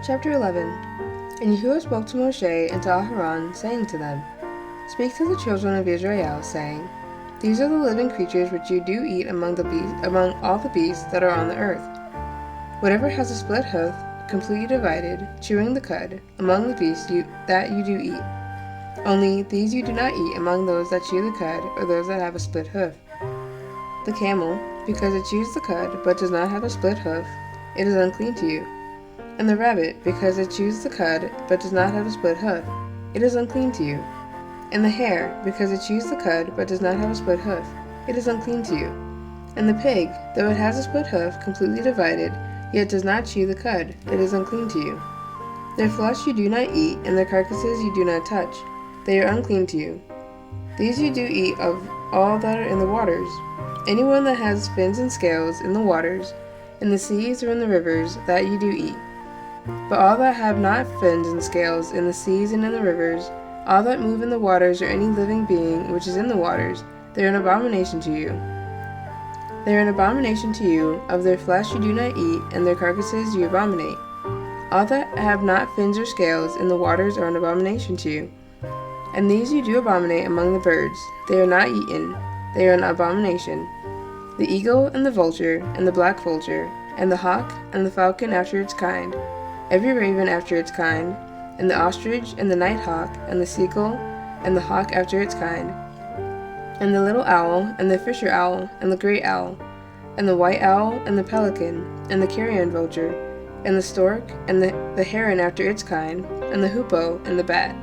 Chapter 11. And Yahuwah spoke to Moshe and to Aharon, saying to them, Speak to the children of Israel, saying, These are the living creatures which you do eat among all the beasts that are on the earth. Whatever has a split hoof, completely divided, chewing the cud, among the beasts that you do eat. Only these you do not eat among those that chew the cud, or those that have a split hoof. The camel, because it chews the cud, but does not have a split hoof, it is unclean to you. And the rabbit, because it chews the cud, but does not have a split hoof, it is unclean to you. And the hare, because it chews the cud, but does not have a split hoof, it is unclean to you. And the pig, though it has a split hoof, completely divided, yet does not chew the cud, it is unclean to you. Their flesh you do not eat, and their carcasses you do not touch, they are unclean to you. These you do eat of all that are in the waters. Anyone that has fins and scales in the waters, in the seas or in the rivers, that you do eat. But all that have not fins and scales in the seas and in the rivers, all that move in the waters or any living being which is in the waters, they are an abomination to you. They are an abomination to you, of their flesh you do not eat, and their carcasses you abominate. All that have not fins or scales in the waters are an abomination to you. And these you do abominate among the birds, they are not eaten, they are an abomination. The eagle and the vulture, and the black vulture, and the hawk, and the falcon after its kind, every raven after its kind, and the ostrich, and the nighthawk, and the seagull, and the hawk after its kind, and the little owl, and the fisher owl, and the great owl, and the white owl, and the pelican, and the carrion vulture, and the stork, and the heron after its kind, and the hoopoe, and the bat.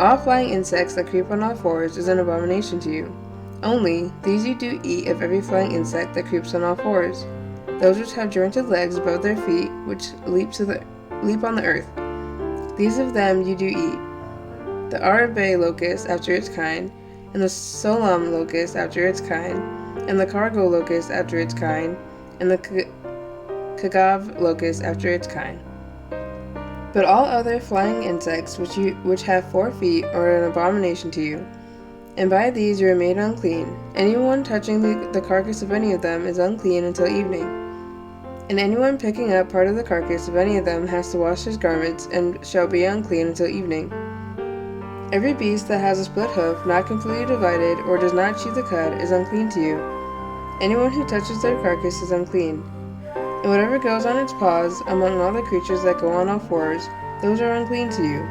All flying insects that creep on all fours is an abomination to you. Only these you do eat of every flying insect that creeps on all fours, those which have jointed legs above their feet, which leap on the earth. These of them you do eat. The Arabe locust after its kind, and the Solam locust after its kind, and the cargo locust after its kind, and the Kagav locust after its kind. But all other flying insects which have 4 feet are an abomination to you, and by these you are made unclean. Anyone touching the carcass of any of them is unclean until evening. And anyone picking up part of the carcass of any of them has to wash his garments, and shall be unclean until evening. Every beast that has a split hoof, not completely divided, or does not chew the cud, is unclean to you. Anyone who touches their carcass is unclean. And whatever goes on its paws, among all the creatures that go on all fours, those are unclean to you.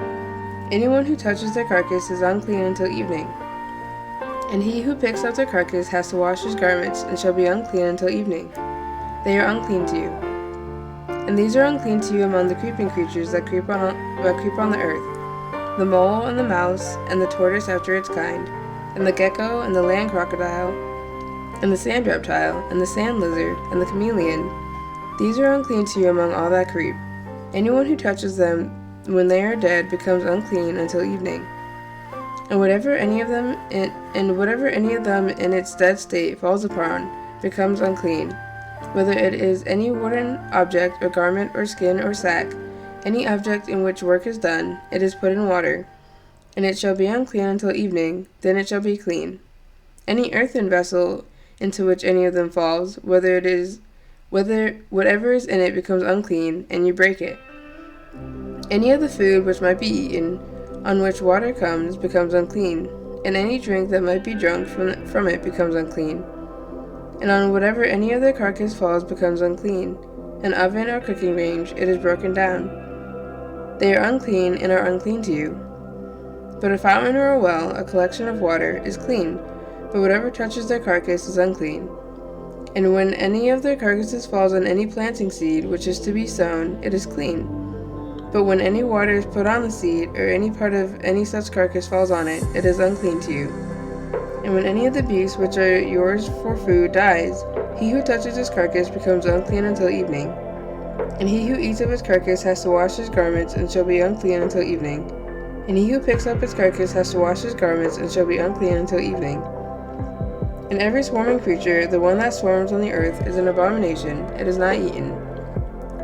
Anyone who touches their carcass is unclean until evening. And he who picks up their carcass has to wash his garments, and shall be unclean until evening. They are unclean to you. And these are unclean to you among the creeping creatures that creep on the earth, the mole and the mouse, and the tortoise after its kind, and the gecko, and the land crocodile, and the sand reptile, and the sand lizard, and the chameleon. These are unclean to you among all that creep. Anyone who touches them when they are dead becomes unclean until evening. And whatever any of them in its dead state falls upon becomes unclean. Whether it is any wooden object, or garment, or skin, or sack, any object in which work is done, it is put in water, and it shall be unclean until evening, then it shall be clean. Any earthen vessel into which any of them falls, whatever is in it becomes unclean, and you break it. Any of the food which might be eaten, on which water comes, becomes unclean, and any drink that might be drunk from it becomes unclean. And on whatever any of their carcass falls becomes unclean. An oven or cooking range, it is broken down. They are unclean and are unclean to you. But a fountain or a well, a collection of water, is clean, but whatever touches their carcass is unclean. And when any of their carcasses falls on any planting seed which is to be sown, it is clean. But when any water is put on the seed, or any part of any such carcass falls on it, it is unclean to you. And when any of the beasts which are yours for food dies, he who touches his carcass becomes unclean until evening. And he who eats of his carcass has to wash his garments, and shall be unclean until evening. And he who picks up his carcass has to wash his garments, and shall be unclean until evening. And every swarming creature, the one that swarms on the earth, is an abomination, it is not eaten.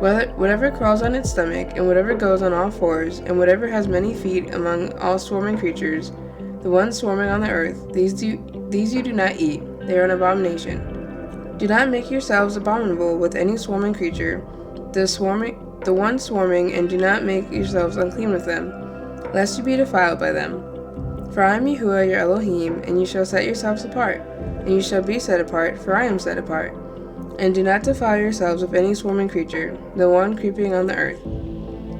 Whatever crawls on its stomach, and whatever goes on all fours, and whatever has many feet among all swarming creatures, the ones swarming on the earth, these you do not eat, they are an abomination. Do not make yourselves abominable with any swarming creature. The the one swarming, and do not make yourselves unclean with them, lest you be defiled by them. For I am Yahuwah your Elohim, and you shall set yourselves apart, and you shall be set apart, for I am set apart. And do not defile yourselves with any swarming creature, the one creeping on the earth.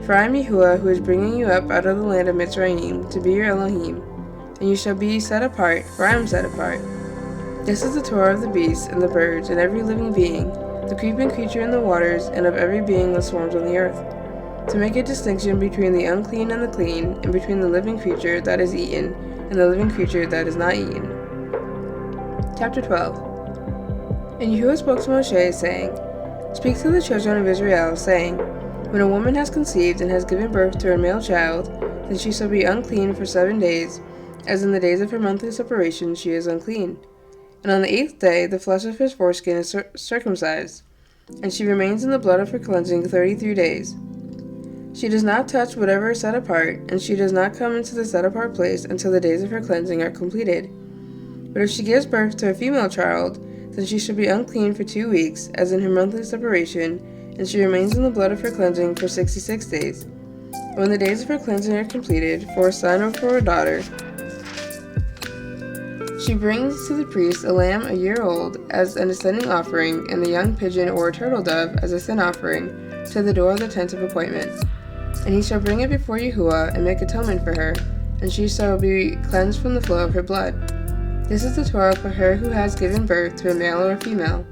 For I am Yahuwah, who is bringing you up out of the land of Mitzrayim, to be your Elohim, and you shall be set apart, for I am set apart. This is the Torah of the beasts, and the birds, and every living being, the creeping creature in the waters, and of every being that swarms on the earth, to make a distinction between the unclean and the clean, and between the living creature that is eaten, and the living creature that is not eaten. Chapter 12. And Yahuwah spoke to Moshe, saying, Speak to the children of Israel, saying, When a woman has conceived and has given birth to a male child, then she shall be unclean for 7 days, as in the days of her monthly separation she is unclean. And on the 8th day the flesh of his foreskin is circumcised, and she remains in the blood of her cleansing 33 days. She does not touch whatever is set apart, and she does not come into the set apart place until the days of her cleansing are completed. But if she gives birth to a female child, then she shall be unclean for 2 weeks, as in her monthly separation, and she remains in the blood of her cleansing for 66 days. And when the days of her cleansing are completed, for a son or for a daughter, she brings to the priest a lamb a year old as an ascending offering, and a young pigeon or a turtle dove as a sin offering, to the door of the tent of appointment. And he shall bring it before Yahuwah, and make atonement for her, and she shall be cleansed from the flow of her blood. This is the Torah for her who has given birth to a male or a female.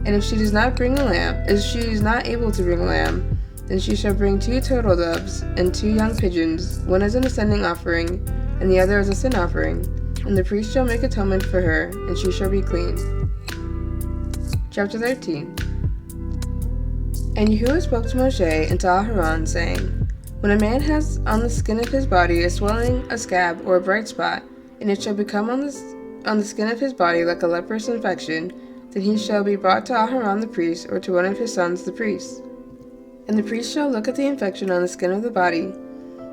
And if she does not bring a lamb, if she is not able to bring a lamb, then she shall bring 2 turtle doves and 2 young pigeons, one as an ascending offering, and the other as a sin offering. And the priest shall make atonement for her, and she shall be clean. Chapter 13. And Yahuwah spoke to Moshe and to Aharon, saying, When a man has on the skin of his body a swelling, a scab, or a bright spot, and it shall become on the skin of his body like a leprous infection, then he shall be brought to Aharon the priest, or to one of his sons the priests. And the priest shall look at the infection on the skin of the body,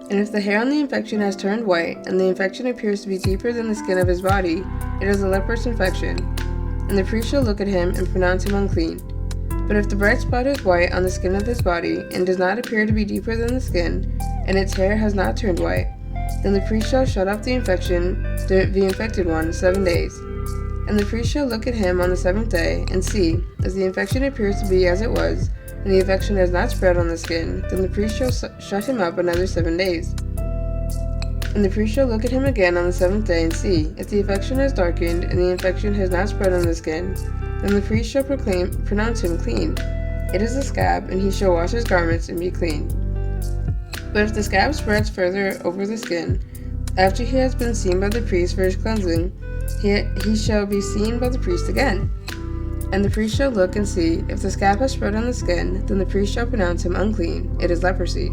and if the hair on the infection has turned white, and the infection appears to be deeper than the skin of his body, it is a leprous infection. And the priest shall look at him and pronounce him unclean. But if the bright spot is white on the skin of his body, and does not appear to be deeper than the skin, and its hair has not turned white, then the priest shall shut up the infected one 7 days. And the priest shall look at him on the 7th day, and see, if the infection appears to be as it was, and the infection has not spread on the skin, then the priest shall shut him up another 7 days. And the priest shall look at him again on the 7th day, and see, if the infection has darkened, and the infection has not spread on the skin, then the priest shall pronounce him clean. It is a scab, and he shall wash his garments and be clean. But if the scab spreads further over the skin, after he has been seen by the priest for his cleansing, he shall be seen by the priest again. And the priest shall look and see, if the scab has spread on the skin, then the priest shall pronounce him unclean. It is leprosy.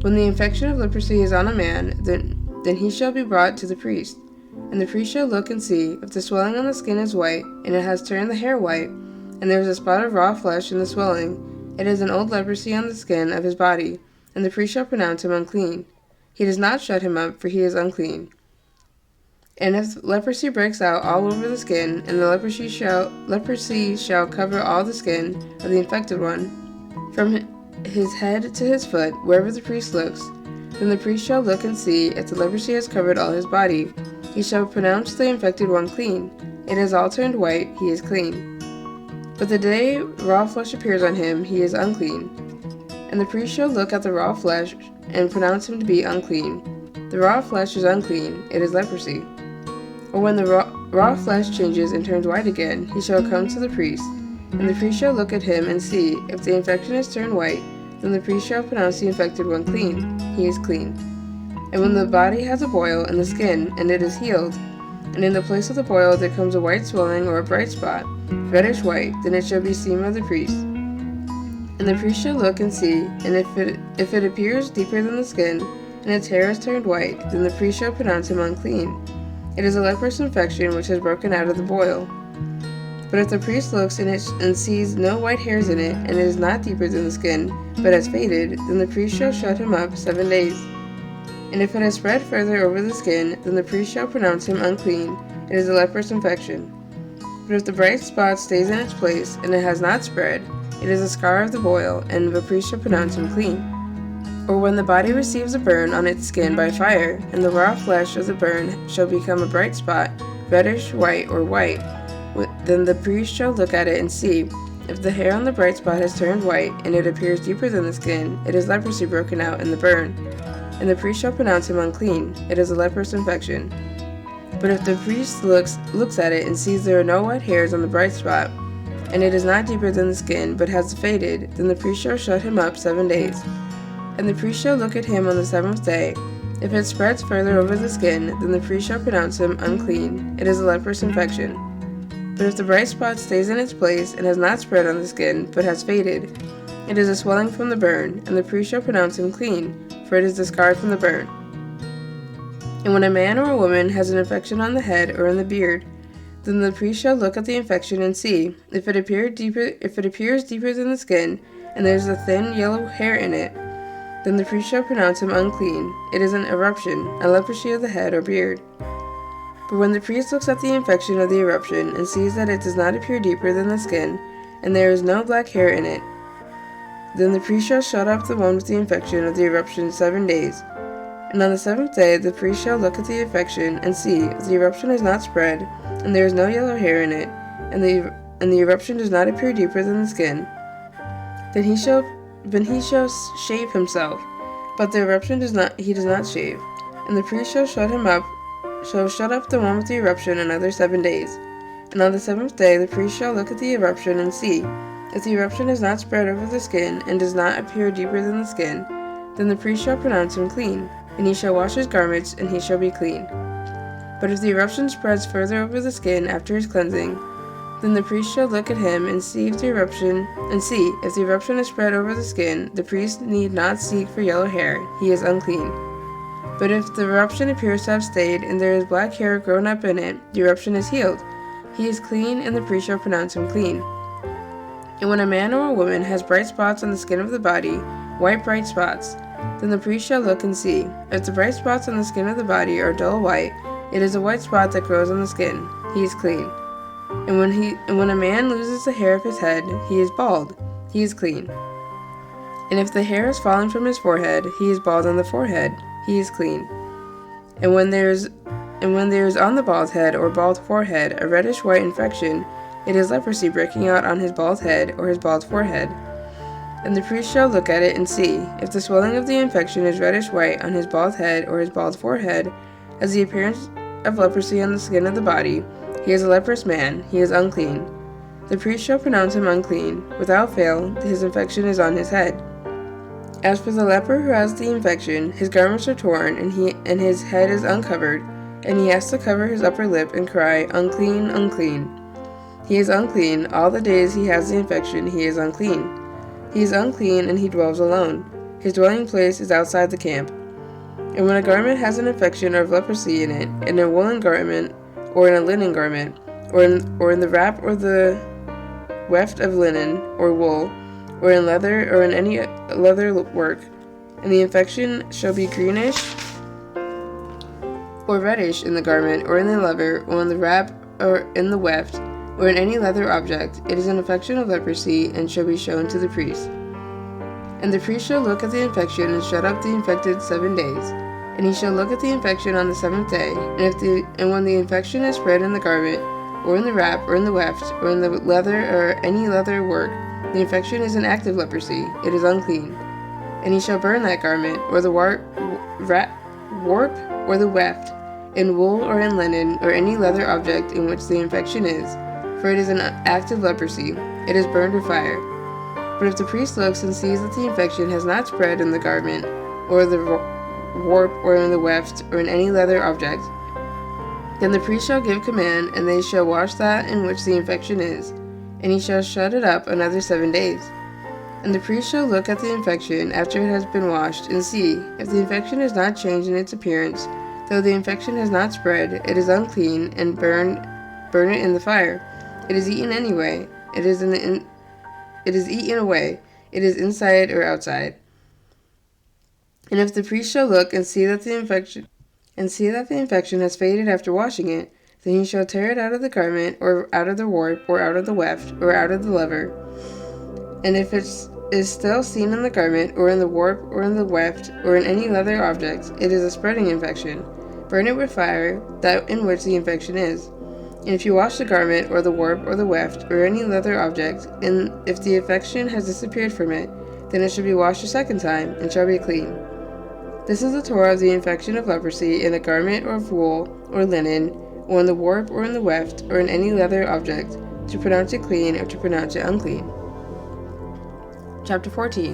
When the infection of leprosy is on a man, then he shall be brought to the priest. And the priest shall look and see, if the swelling on the skin is white, and it has turned the hair white, and there is a spot of raw flesh in the swelling, it is an old leprosy on the skin of his body, and the priest shall pronounce him unclean. He does not shut him up, for he is unclean. And if leprosy breaks out all over the skin, and the leprosy shall cover all the skin of the infected one, from his head to his foot, wherever the priest looks, then the priest shall look and see, if the leprosy has covered all his body, he shall pronounce the infected one clean. It has all turned white, he is clean. But the day raw flesh appears on him, he is unclean. And the priest shall look at the raw flesh, and pronounce him to be unclean. The raw flesh is unclean, it is leprosy. Or when the raw flesh changes and turns white again, he shall come to the priest, and the priest shall look at him and see, if the infection has turned white, then the priest shall pronounce the infected one clean. He is clean. And when the body has a boil in the skin, and it is healed, and in the place of the boil there comes a white swelling or a bright spot, reddish white, then it shall be seen by the priest. And the priest shall look and see, and if it appears deeper than the skin, and its hair has turned white, then the priest shall pronounce him unclean. It is a leprous infection which has broken out of the boil. But if the priest looks in it and sees no white hairs in it, and it is not deeper than the skin, but has faded, then the priest shall shut him up 7 days. And if it has spread further over the skin, then the priest shall pronounce him unclean. It is a leprous infection. But if the bright spot stays in its place, and it has not spread, it is a scar of the boil, and the priest shall pronounce him clean. Or when the body receives a burn on its skin by fire, and the raw flesh of the burn shall become a bright spot, reddish, white, or white, then the priest shall look at it and see. If the hair on the bright spot has turned white, and it appears deeper than the skin, it is leprosy broken out in the burn. And the priest shall pronounce him unclean. It is a leprous infection. But if the priest looks at it and sees there are no white hairs on the bright spot, and it is not deeper than the skin, but has faded, then the priest shall shut him up 7 days. And the priest shall look at him on the 7th day. If it spreads further over the skin, then the priest shall pronounce him unclean. It is a leprous infection. But if the bright spot stays in its place and has not spread on the skin, but has faded, it is a swelling from the burn, and the priest shall pronounce him clean, for it is the scar from the burn. And when a man or a woman has an infection on the head or in the beard, then the priest shall look at the infection and see. If it appears deeper than the skin, and there is a thin yellow hair in it, then the priest shall pronounce him unclean. It is an eruption, a leprosy of the head or beard. But when the priest looks at the infection of the eruption and sees that it does not appear deeper than the skin, and there is no black hair in it, then the priest shall shut up the one with the infection of the eruption 7 days. And on the 7th day the priest shall look at the infection and see. If the eruption has not spread, and there is no yellow hair in it, and the eruption does not appear deeper than the skin, then he shall shave himself. But the eruption does not shave. And the priest shall shut up the one with the eruption another 7 days. And on the 7th day the priest shall look at the eruption and see. If the eruption has not spread over the skin, and does not appear deeper than the skin, then the priest shall pronounce him clean, and he shall wash his garments, and he shall be clean. But if the eruption spreads further over the skin after his cleansing, then the priest shall look at him and see if the eruption has spread over the skin. The priest need not seek for yellow hair; he is unclean. But if the eruption appears to have stayed, and there is black hair grown up in it, the eruption is healed. He is clean, and the priest shall pronounce him clean. And when a man or a woman has bright spots on the skin of the body, white bright spots, then the priest shall look and see. If the bright spots on the skin of the body are dull white, it is a white spot that grows on the skin. He is clean. And when a man loses the hair of his head, he is bald. He is clean. And if the hair is fallen from his forehead, he is bald on the forehead. He is clean. And when there is on the bald head or bald forehead a reddish white infection, it is leprosy breaking out on his bald head or his bald forehead. And the priest shall look at it and see. If the swelling of the infection is reddish white on his bald head or his bald forehead, has the appearance of leprosy on the skin of the body, he is a leprous man. He is unclean. The priest shall pronounce him unclean. Without fail, his infection is on his head. As for the leper who has the infection, his garments are torn, and his head is uncovered, and he has to cover his upper lip and cry, "Unclean, unclean." He is unclean. All the days he has the infection, he is unclean. He is unclean, and he dwells alone. His dwelling place is outside the camp. And when a garment has an infection of leprosy in it, in a woolen garment, or in a linen garment, or in the wrap or the weft of linen or wool, or in leather or in any leather work, and the infection shall be greenish or reddish in the garment, or in the leather, or in the wrap, or in the weft, or in any leather object, it is an infection of leprosy, and shall be shown to the priest. And the priest shall look at the infection and shut up the infected 7 days. And he shall look at the infection on the 7th day, and when the infection is spread in the garment, or in the wrap, or in the weft, or in the leather, or any leather work, the infection is an active leprosy, it is unclean. And he shall burn that garment, or the warp, or the weft, in wool or in linen, or any leather object in which the infection is, for it is an active leprosy, it is burned with fire. But if the priest looks and sees that the infection has not spread in the garment, or the warp, or in the weft, or in any leather object, then the priest shall give command, and they shall wash that in which the infection is, and he shall shut it up another 7 days. And the priest shall look at the infection after it has been washed, and see. If the infection has not changed in its appearance, though the infection has not spread, it is unclean, and burn it in the fire. It is eaten anyway. It is eaten away. It is inside or outside. And if the priest shall look and see that the infection has faded after washing it, then he shall tear it out of the garment, or out of the warp, or out of the weft, or out of the leather, and if it is still seen in the garment, or in the warp, or in the weft, or in any leather object, it is a spreading infection. Burn it with fire, that in which the infection is. And if you wash the garment, or the warp, or the weft, or any leather object, and if the infection has disappeared from it, then it should be washed a second time, and shall be clean. This is the Torah of the infection of leprosy in a garment, or of wool, or linen, or in the warp, or in the weft, or in any leather object, to pronounce it clean, or to pronounce it unclean. Chapter 14.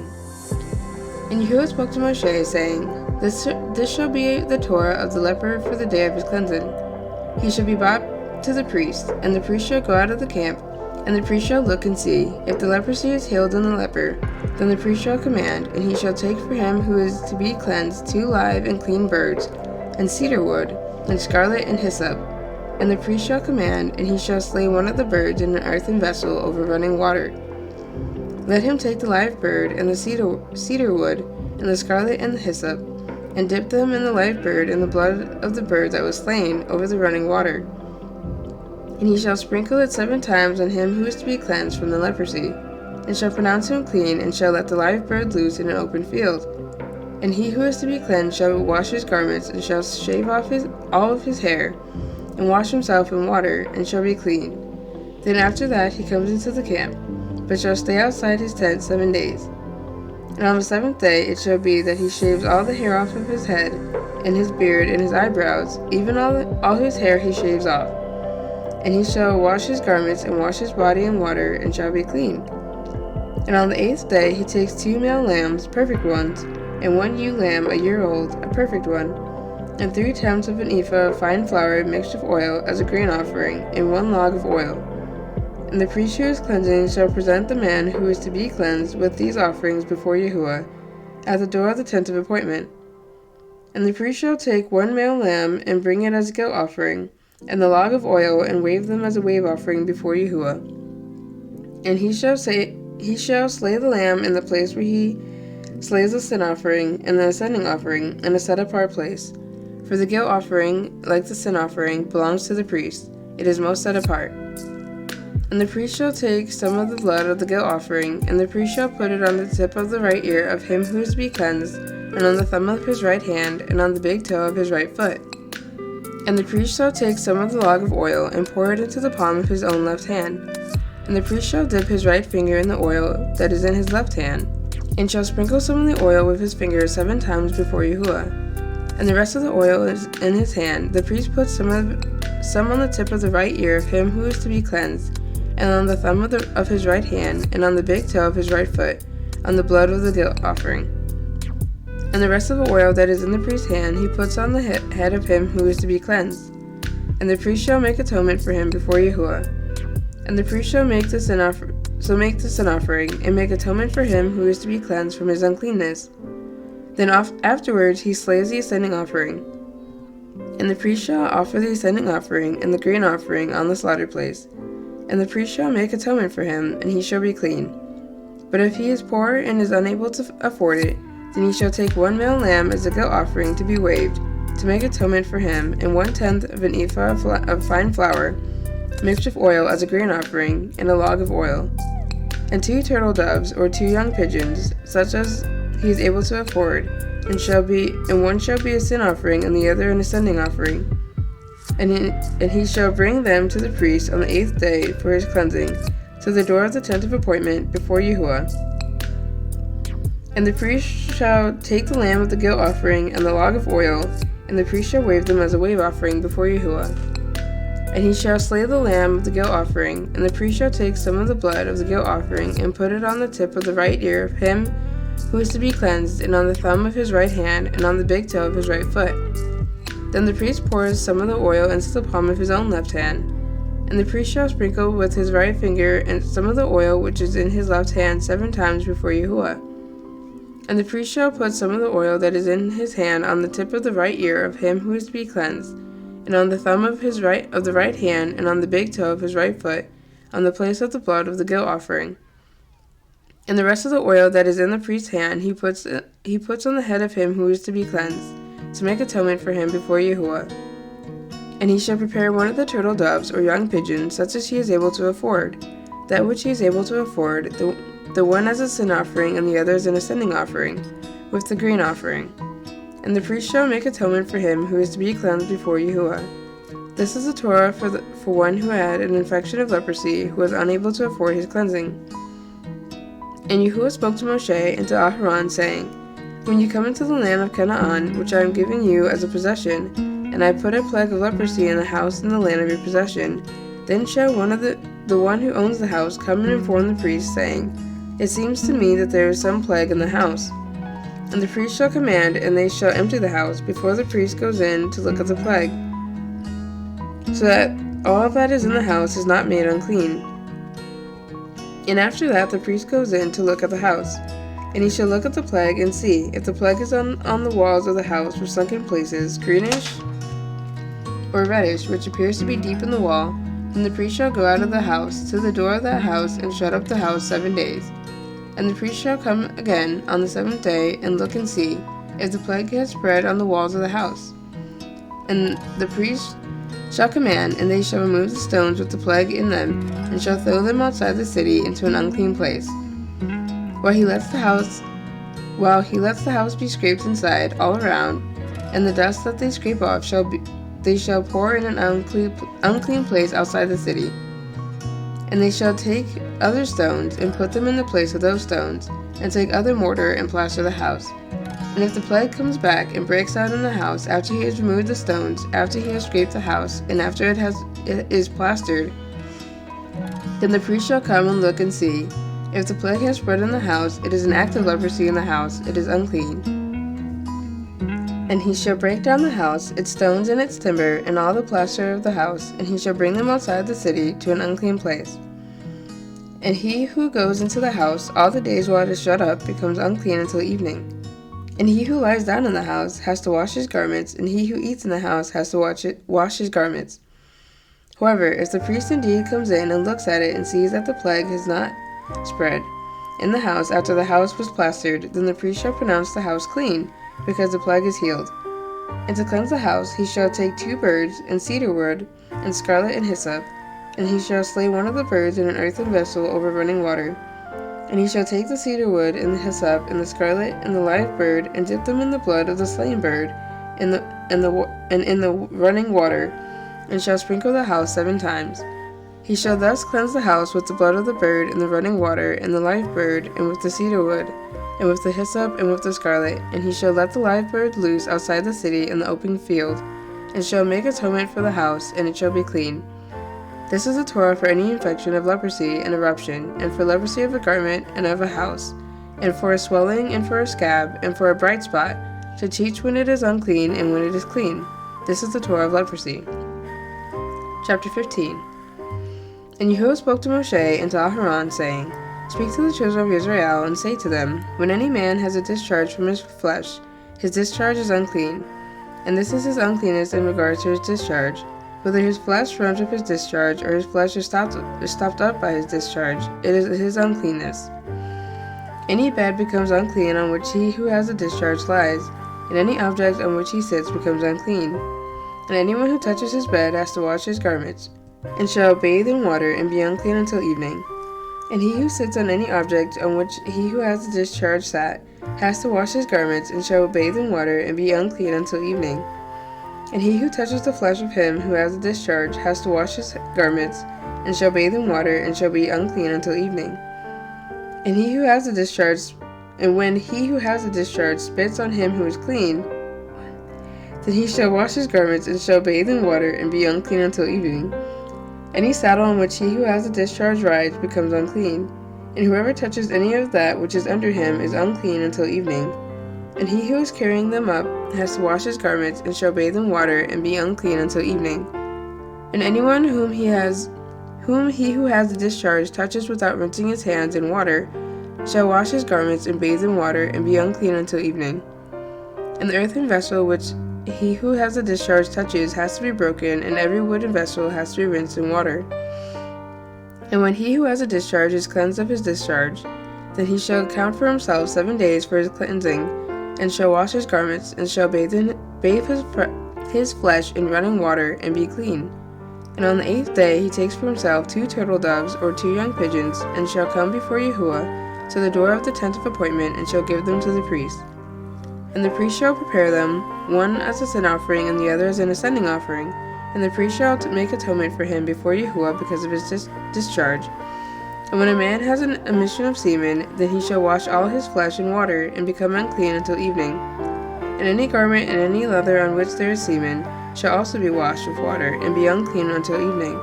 And Yahuwah spoke to Moshe, saying, This shall be the Torah of the leper for the day of his cleansing. He shall be brought to the priest, and the priest shall go out of the camp, and the priest shall look and see. If the leprosy is healed in the leper, then the priest shall command, and he shall take for him who is to be cleansed 2 live and clean birds, and cedar wood, and scarlet and hyssop. And the priest shall command, and he shall slay one of the birds in an earthen vessel over running water. Let him take the live bird, and the cedar wood, and the scarlet and the hyssop, and dip them in the live bird and the blood of the bird that was slain over the running water. And he shall sprinkle it 7 times on him who is to be cleansed from the leprosy, and shall pronounce him clean, and shall let the live bird loose in an open field. And he who is to be cleansed shall wash his garments, and shall shave off all of his hair, and wash himself in water, and shall be clean. Then after that he comes into the camp, but shall stay outside his tent 7 days. And on the 7th day it shall be that he shaves all the hair off of his head, and his beard, and his eyebrows, even all his hair he shaves off. And he shall wash his garments, and wash his body in water, and shall be clean. And on the 8th day he takes 2 male lambs, perfect ones, and 1 ewe lamb a year old, a perfect one, and 3/10 of an ephah of fine flour mixed with oil as a grain offering, and 1 log of oil. And the priest who is cleansing shall present the man who is to be cleansed with these offerings before Yahuwah, at the door of the tent of appointment. And the priest shall take 1 male lamb, and bring it as a guilt offering, and the log of oil, and wave them as a wave offering before Yahuwah. And he shall slay the lamb in the place where he slays the sin offering and the ascending offering, in a set-apart place. For the guilt offering, like the sin offering, belongs to the priest. It is most set apart. And the priest shall take some of the blood of the guilt offering, and the priest shall put it on the tip of the right ear of him who is to be cleansed, and on the thumb of his right hand, and on the big toe of his right foot. And the priest shall take some of the log of oil, and pour it into the palm of his own left hand. And the priest shall dip his right finger in the oil that is in his left hand, and shall sprinkle some of the oil with his finger 7 times before Yahuwah. And the rest of the oil is in his hand. The priest puts some on the tip of the right ear of him who is to be cleansed, and on the thumb of his right hand, and on the big toe of his right foot, on the blood of the guilt offering. And the rest of the oil that is in the priest's hand he puts on the head of him who is to be cleansed. And the priest shall make atonement for him before Yahuwah. And the priest shall make the sin offering, and make atonement for him who is to be cleansed from his uncleanness. Then afterwards he slays the ascending offering. And the priest shall offer the ascending offering and the grain offering on the slaughter place. And the priest shall make atonement for him, and he shall be clean. But if he is poor and is unable to afford it, then he shall take 1 male lamb as a guilt offering to be waved, to make atonement for him, and 1/10 of an ephah of fine flour, mixed with oil as a grain offering, and a log of oil. And 2 turtle doves, or 2 young pigeons, such as he is able to afford, and one shall be a sin offering, and the other an ascending offering. And he shall bring them to the priest on the 8th day for his cleansing, to the door of the tent of appointment before Yahuwah. And the priest shall take the lamb of the guilt offering and the log of oil, and the priest shall wave them as a wave offering before Yahuwah. And he shall slay the lamb of the guilt offering, and the priest shall take some of the blood of the guilt offering, and put it on the tip of the right ear of him who is to be cleansed, and on the thumb of his right hand, and on the big toe of his right foot. Then the priest pours some of the oil into the palm of his own left hand, and the priest shall sprinkle with his right finger and some of the oil which is in his left hand 7 times before Yahuwah. And the priest shall put some of the oil that is in his hand on the tip of the right ear of him who is to be cleansed, and on the thumb of the right hand, and on the big toe of his right foot, on the place of the blood of the guilt offering. And the rest of the oil that is in the priest's hand he puts on the head of him who is to be cleansed, to make atonement for him before Yahuwah. And he shall prepare 1 of the turtle doves or young pigeons, such as he is able to afford. That which he is able to afford, the one as a sin offering and the other as an ascending offering, with the grain offering. And the priest shall make atonement for him who is to be cleansed before Yahuwah. This is the Torah for one who had an infection of leprosy, who was unable to afford his cleansing. And Yahuwah spoke to Moshe and to Aharon, saying, When you come into the land of Canaan, which I am giving you as a possession, and I put a plague of leprosy in the house in the land of your possession, then shall the one who owns the house come and inform the priest, saying, It seems to me that there is some plague in the house. And the priest shall command, and they shall empty the house before the priest goes in to look at the plague, so that all that is in the house is not made unclean. And after that the priest goes in to look at the house, and he shall look at the plague and see, if the plague is on the walls of the house with sunken places, greenish or reddish, which appears to be deep in the wall, then the priest shall go out of the house to the door of that house and shut up the house 7 days. And the priest shall come again on the 7th day and look and see, if the plague has spread on the walls of the house. And the priest shall command, and they shall remove the stones with the plague in them, and shall throw them outside the city into an unclean place. While he lets the house be scraped inside all around, and the dust that they scrape off they shall pour in an unclean place outside the city. And they shall take other stones and put them in the place of those stones, and take other mortar and plaster the house. And if the plague comes back and breaks out in the house after he has removed the stones, after he has scraped the house, and after it is plastered, then the priest shall come and look and see. If the plague has spread in the house, it is an act of leprosy in the house, it is unclean. And he shall break down the house, its stones and its timber, and all the plaster of the house, and he shall bring them outside the city to an unclean place. And he who goes into the house all the days while it is shut up becomes unclean until evening. And he who lies down in the house has to wash his garments, and he who eats in the house has to wash his garments. However, if the priest indeed comes in and looks at it and sees that the plague has not spread in the house after the house was plastered, then the priest shall pronounce the house clean, because the plague is healed. And to cleanse the house he shall take 2 birds, and cedar wood, and scarlet and hyssop, and he shall slay one of the birds in an earthen vessel over running water. And he shall take the cedar wood, and the hyssop, and the scarlet, and the live bird, and dip them in the blood of the slain bird, and in the running water, and shall sprinkle the house 7 times. He shall thus cleanse the house with the blood of the bird, and the running water, and the live bird, and with the cedar wood, and with the hyssop, and with the scarlet. And he shall let the live bird loose outside the city in the open field, and shall make atonement for the house, and it shall be clean. This is the Torah for any infection of leprosy and eruption, and for leprosy of a garment and of a house, and for a swelling, and for a scab, and for a bright spot, to teach when it is unclean and when it is clean. This is the Torah of leprosy. Chapter 15. And Yahuwah spoke to Moshe and to Aharon, saying, Speak to the children of Israel, and say to them, When any man has a discharge from his flesh, his discharge is unclean. And this is his uncleanness in regards to his discharge, whether his flesh runs with his discharge, or his flesh is stopped up by his discharge, it is his uncleanness. Any bed becomes unclean on which he who has a discharge lies, and any object on which he sits becomes unclean. And anyone who touches his bed has to wash his garments, and shall bathe in water, and be unclean until evening. And he who sits on any object on which he who has a discharge sat has to wash his garments, and shall bathe in water, and be unclean until evening. And he who touches the flesh of him who has a discharge has to wash his garments, and shall bathe in water, and shall be unclean until evening. And he who has a discharge, and when he who has a discharge spits on him who is clean, then he shall wash his garments, and shall bathe in water, and be unclean until evening. Any saddle on which he who has a discharge rides becomes unclean, and whoever touches any of that which is under him is unclean until evening. And he who is carrying them up has to wash his garments, and shall bathe in water, and be unclean until evening. And anyone whom he who has a discharge touches without rinsing his hands in water shall wash his garments, and bathe in water, and be unclean until evening. And the earthen vessel which he who has a discharge touches has to be broken, and every wooden vessel has to be rinsed in water. And when he who has a discharge is cleansed of his discharge, then he shall count for himself 7 days for his cleansing, and shall wash his garments, and shall bathe his flesh in running water, and be clean. And on the 8th day he takes for himself 2 turtle doves or 2 young pigeons, and shall come before Yahuwah to the door of the tent of appointment, and shall give them to the priest. And the priest shall prepare them, one as a sin offering and the other as an ascending offering. And the priest shall make atonement for him before Yahuwah because of his discharge. And when a man has an emission of semen, then he shall wash all his flesh in water, and become unclean until evening. And any garment and any leather on which there is semen shall also be washed with water, and be unclean until evening.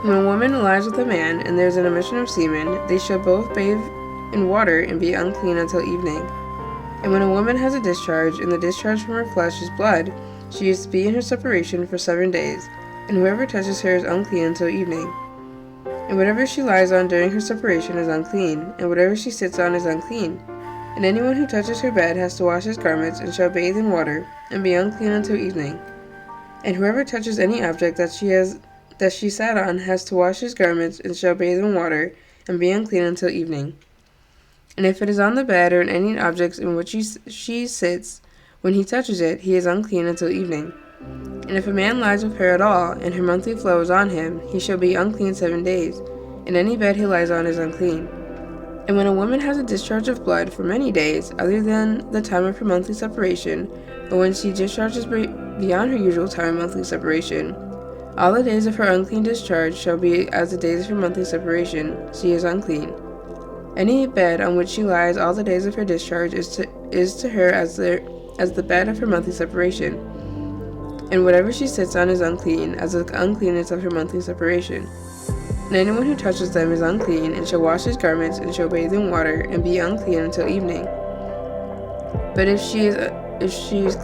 When a woman lies with a man, and there is an emission of semen, they shall both bathe in water, and be unclean until evening. And when a woman has a discharge, and the discharge from her flesh is blood, she is to be in her separation for 7 days, and whoever touches her is unclean until evening. And whatever she lies on during her separation is unclean, and whatever she sits on is unclean. And anyone who touches her bed has to wash his garments, and shall bathe in water, and be unclean until evening. And whoever touches any object that she sat on has to wash his garments, and shall bathe in water, and be unclean until evening. And if it is on the bed or in any objects in which she sits, when he touches it, he is unclean until evening. And if a man lies with her at all, and her monthly flow is on him, he shall be unclean 7 days, and any bed he lies on is unclean. And when a woman has a discharge of blood for many days, other than the time of her monthly separation, or when she discharges beyond her usual time of monthly separation, all the days of her unclean discharge shall be as the days of her monthly separation. She is unclean. Any bed on which she lies all the days of her discharge is to her as the bed of her monthly separation. And whatever she sits on is unclean, as the uncleanness of her monthly separation. And anyone who touches them is unclean, and shall wash his garments, and shall bathe in water, and be unclean until evening. But if she is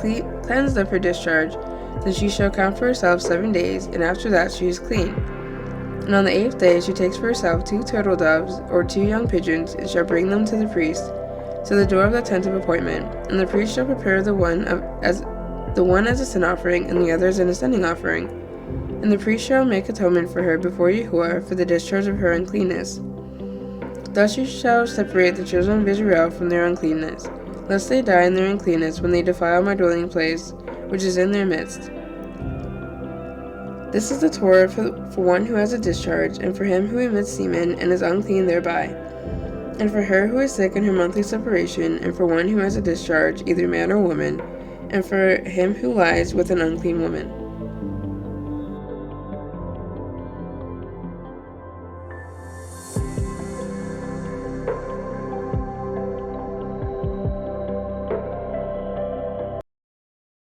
cleansed of her discharge, then she shall count for herself 7 days, and after that she is clean. And on the 8th day she takes for herself 2 turtle doves, or 2 young pigeons, and shall bring them to the priest, to the door of the tent of appointment. And the priest shall prepare the one as a sin offering, and the other as an ascending offering. And the priest shall make atonement for her before Yahuwah for the discharge of her uncleanness. Thus you shall separate the children of Israel from their uncleanness, lest they die in their uncleanness when they defile my dwelling place, which is in their midst. This is the Torah for one who has a discharge, and for him who emits semen and is unclean thereby, and for her who is sick in her monthly separation, and for one who has a discharge, either man or woman, and for him who lies with an unclean woman.